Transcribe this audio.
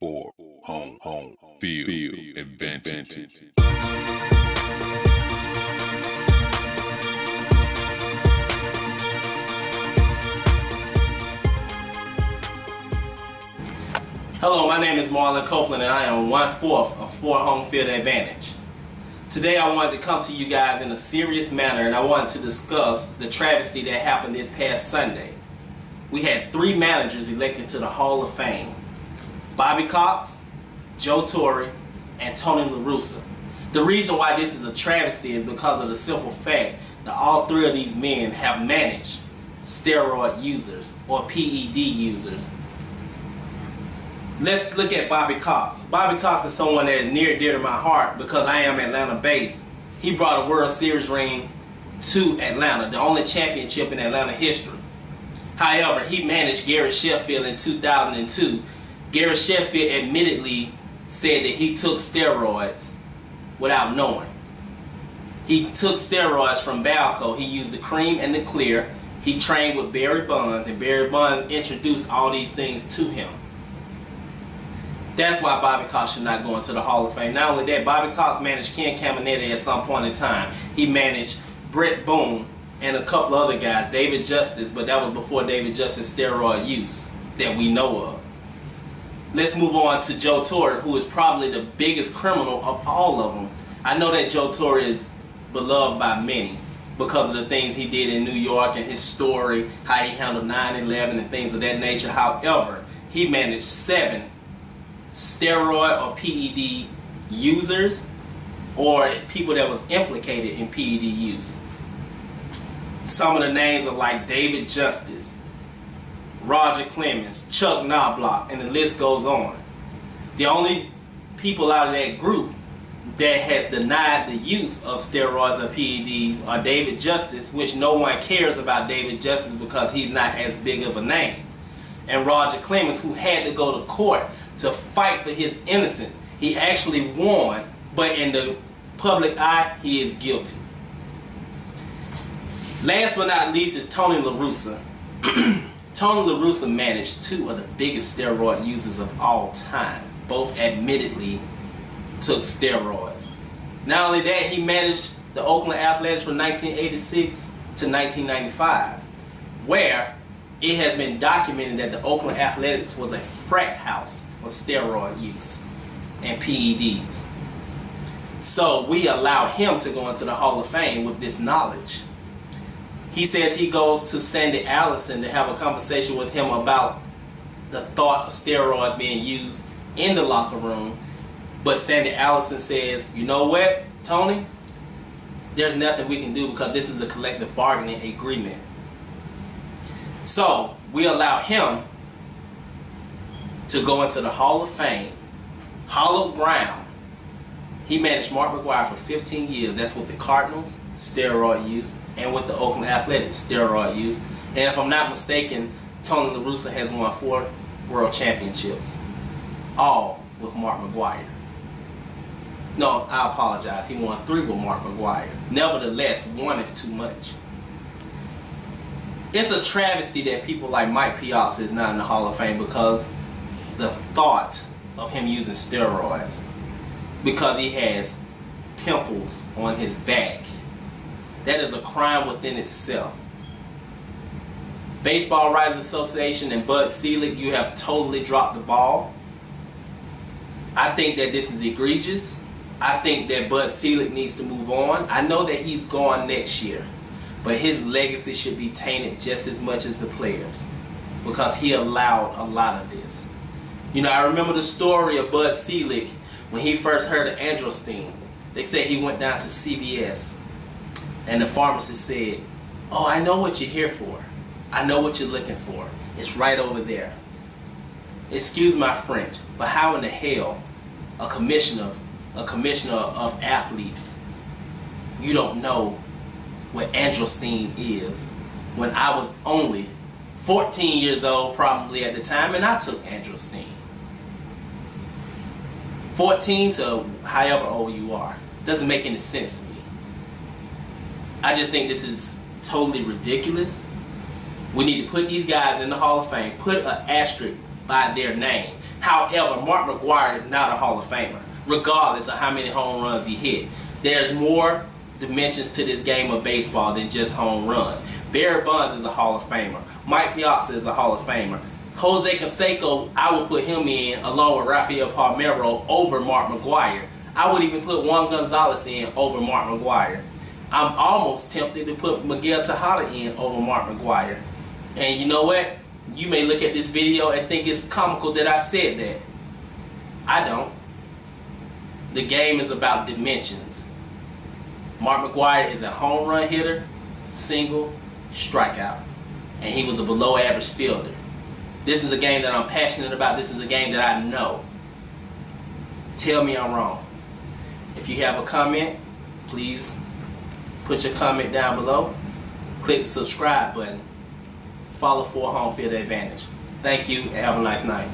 or home field advantage. Hello, my name is Marlon Copeland and I am 1/4 of 4 home field advantage. Today I wanted to come to you guys in a serious manner and I wanted to discuss the travesty that happened this past Sunday. We had 3 managers elected to the Hall of Fame: Bobby Cox, Joe Torre, and Tony LaRussa. The reason why this is a travesty is because of the simple fact that all 3 of these men have managed steroid users or PED users. Let's look at Bobby Cox. Bobby Cox is someone that is near and dear to my heart because I am Atlanta based. He brought a World Series ring to Atlanta, the only championship in Atlanta history. However, he managed Gary Sheffield in 2002. Gary Sheffield admittedly said that he took steroids without knowing. He took steroids from Balco. He used the cream and the clear. He trained with Barry Bonds, and Barry Bonds introduced all these things to him. That's why Bobby Cox should not go into the Hall of Fame. Not only that, Bobby Cox managed Ken Caminiti at some point in time. He managed Brett Boone and a couple other guys, David Justice, but that was before David Justice steroid use that we know of. Let's move on to Joe Torre, who is probably the biggest criminal of all of them. I know that Joe Torre is beloved by many because of the things he did in New York and his story, how he handled 9/11 and things of that nature. However, he managed 7 steroid or PED users or people that was implicated in PED use. Some of the names are like David Justice, Roger Clemens, Chuck Knobloch, and the list goes on. The only people out of that group that has denied the use of steroids or PEDs are David Justice, which no one cares about David Justice because he's not as big of a name, and Roger Clemens, who had to go to court to fight for his innocence. He actually won, but in the public eye, he is guilty. Last but not least is Tony LaRussa. Tony LaRussa managed 2 of the biggest steroid users of all time. Both admittedly took steroids. Not only that, he managed the Oakland Athletics from 1986 to 1995, where it has been documented that the Oakland Athletics was a frat house for steroid use and PEDs. So we allow him to go into the Hall of Fame with this knowledge. He says he goes to Sandy Allison to have a conversation with him about the thought of steroids being used in the locker room. But Sandy Allison says, you know what, Tony? There's nothing we can do because this is a collective bargaining agreement. So we allow him to go into the Hall of Fame, hallowed ground. He managed Mark McGwire for 15 years. That's with the Cardinals, steroid use, and with the Oakland Athletics, steroid use. And if I'm not mistaken, Tony LaRussa has won 4 world championships, all with Mark McGwire. No, I apologize. He won 3 with Mark McGwire. Nevertheless, 1 is too much. It's a travesty that people like Mike Piazza is not in the Hall of Fame because the thought of him using steroids, because he has pimples on his back. That is a crime within itself. Baseball Writers Association and Bud Selig, you have totally dropped the ball. I think that this is egregious. I think that Bud Selig needs to move on. I know that he's gone next year, but his legacy should be tainted just as much as the players because he allowed a lot of this. You know, I remember the story of Bud Selig when he first heard of androstenedione. They said he went down to CVS and the pharmacist said, oh, I know what you're here for. I know what you're looking for. It's right over there. Excuse my French, but how in the hell a commissioner of athletes, you don't know what androstenedione is when I was only 14 years old probably at the time and I took androstenedione. 14 to however old you are. Doesn't make any sense to me. I just think this is totally ridiculous. We need to put these guys in the Hall of Fame. Put an asterisk by their name. However, Mark McGwire is not a Hall of Famer, regardless of how many home runs he hit. There's more dimensions to this game of baseball than just home runs. Barry Bonds is a Hall of Famer. Mike Piazza is a Hall of Famer. Jose Canseco, I would put him in along with Rafael Palmeiro over Mark McGwire. I would even put Juan Gonzalez in over Mark McGwire. I'm almost tempted to put Miguel Tejada in over Mark McGwire. And you know what? You may look at this video and think it's comical that I said that. I don't. The game is about dimensions. Mark McGwire is a home run hitter, single, strikeout. And he was a below average fielder. This is a game that I'm passionate about. This is a game that I know. Tell me I'm wrong. If you have a comment, please put your comment down below. Click the subscribe button. Follow for home field advantage. Thank you and have a nice night.